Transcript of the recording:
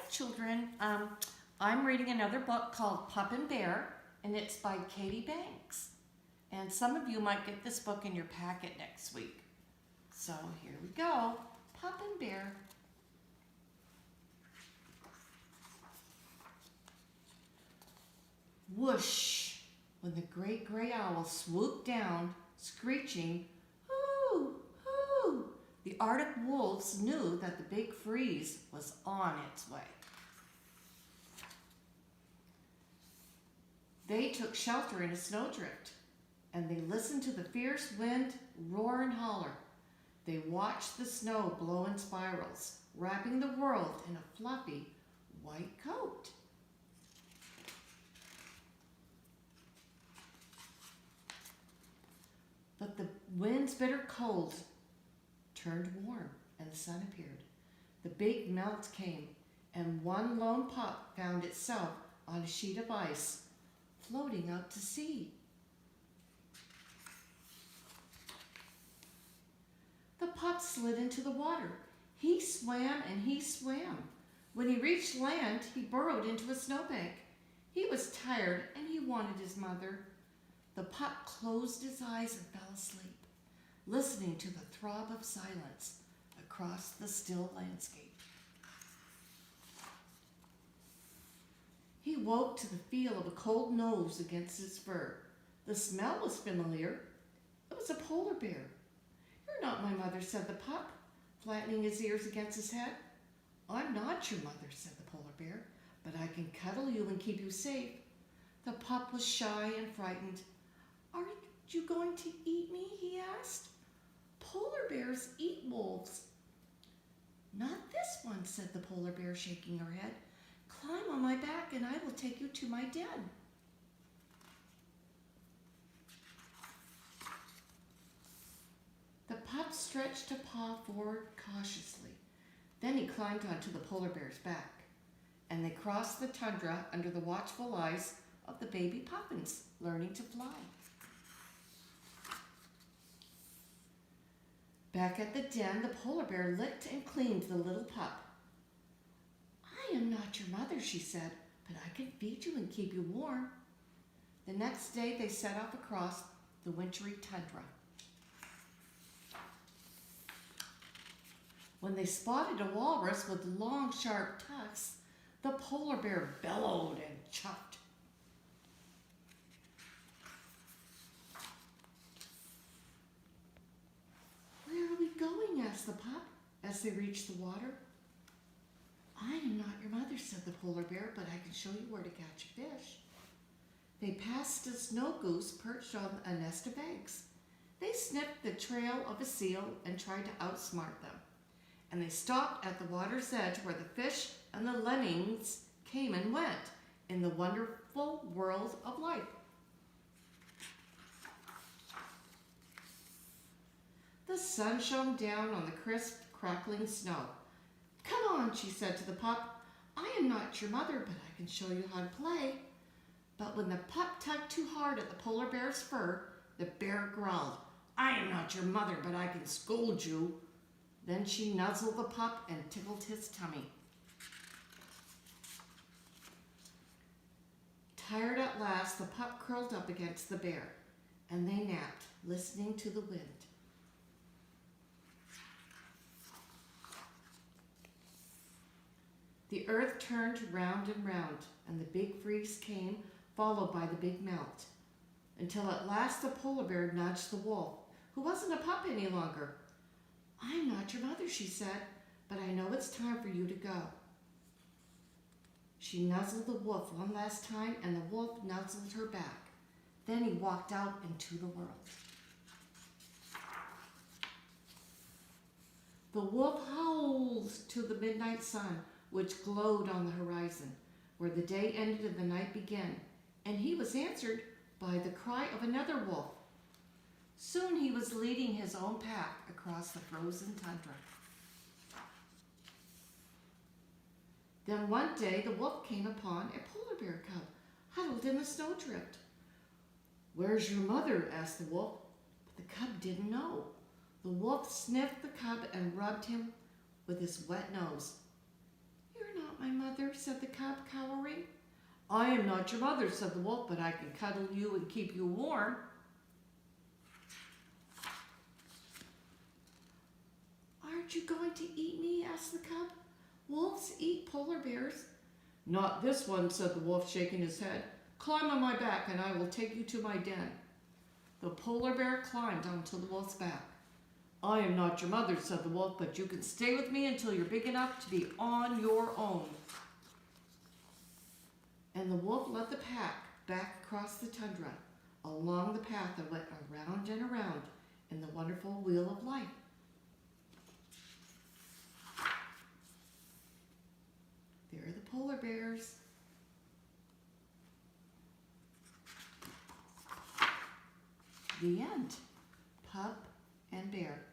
children. I'm reading another book called Pup and Bear, and it's by Katie Banks. And some of you might get this book in your packet next week. So here we go, Pup and Bear. Whoosh! When the great gray owl swooped down, screeching, hoo, hoo, the Arctic wolves knew that the big freeze was on its way. They took shelter in a snowdrift, and they listened to the fierce wind roar and holler. They watched the snow blow in spirals, wrapping the world in a fluffy white coat. But the wind's bitter cold turned warm, and the sun appeared. The big melt came, and one lone pup found itself on a sheet of ice, floating out to sea. The pup slid into the water. He swam and he swam. When he reached land, he burrowed into a snowbank. He was tired and he wanted his mother. The pup closed his eyes and fell asleep, listening to the throb of silence across the still landscape. He woke to the feel of a cold nose against his fur. The smell was familiar. It was a polar bear. "You're not my mother," said the pup, flattening his ears against his head. "I'm not your mother," said the polar bear, "but I can cuddle you and keep you safe." The pup was shy and frightened. "Aren't you going to eat me?" he asked. "Polar bears eat wolves." "Not this one," said the polar bear, shaking her head. "Climb on my back and I will take you to my den." The pup stretched a paw forward cautiously. Then he climbed onto the polar bear's back, and they crossed the tundra under the watchful eyes of the baby puffins learning to fly. Back at the den, the polar bear licked and cleaned the little pup. "I am not your mother," she said, "but I can feed you and keep you warm." The next day they set off across the wintry tundra. When they spotted a walrus with long, sharp tusks, the polar bear bellowed and chuffed. "Where are we going?" asked the pup as they reached the water. "I am not your mother," said the polar bear, "but I can show you where to catch a fish." They passed a snow goose perched on a nest of eggs. They sniffed the trail of a seal and tried to outsmart them. And they stopped at the water's edge where the fish and the lemmings came and went in the wonderful world of life. The sun shone down on the crisp, crackling snow. "Come on," she said to the pup. "I am not your mother, but I can show you how to play." But when the pup tugged too hard at the polar bear's fur, the bear growled, "I am not your mother, but I can scold you." Then she nuzzled the pup and tickled his tummy. Tired at last, the pup curled up against the bear, and they napped, listening to the wind. The earth turned round and round, and the big freeze came, followed by the big melt, until at last the polar bear nudged the wolf, who wasn't a pup any longer. "I'm not your mother," she said, "but I know it's time for you to go." She nuzzled the wolf one last time, and the wolf nuzzled her back. Then he walked out into the world. The wolf howled to the midnight sun, which glowed on the horizon, where the day ended and the night began, and he was answered by the cry of another wolf. Soon he was leading his own pack across the frozen tundra. Then one day the wolf came upon a polar bear cub huddled in the snowdrift. "Where's your mother?" asked the wolf, but the cub didn't know. The wolf sniffed the cub and rubbed him with his wet nose. "You're not my mother," mother, said the cub, cowering. I am not your mother, said the wolf, but I can cuddle you and keep you warm. Aren't you going to eat me? Asked the cub. Wolves eat polar bears. Not this one, said the wolf, shaking his head. Climb on my back and I will take you to my den. The polar bear climbed onto the wolf's back. I am not your mother, said the wolf, but you can stay with me until you're big enough to be on your own. And the wolf led the pack back across the tundra, along the path that went around and around in the wonderful wheel of life. There are the polar bears. The end. Pup and Bear.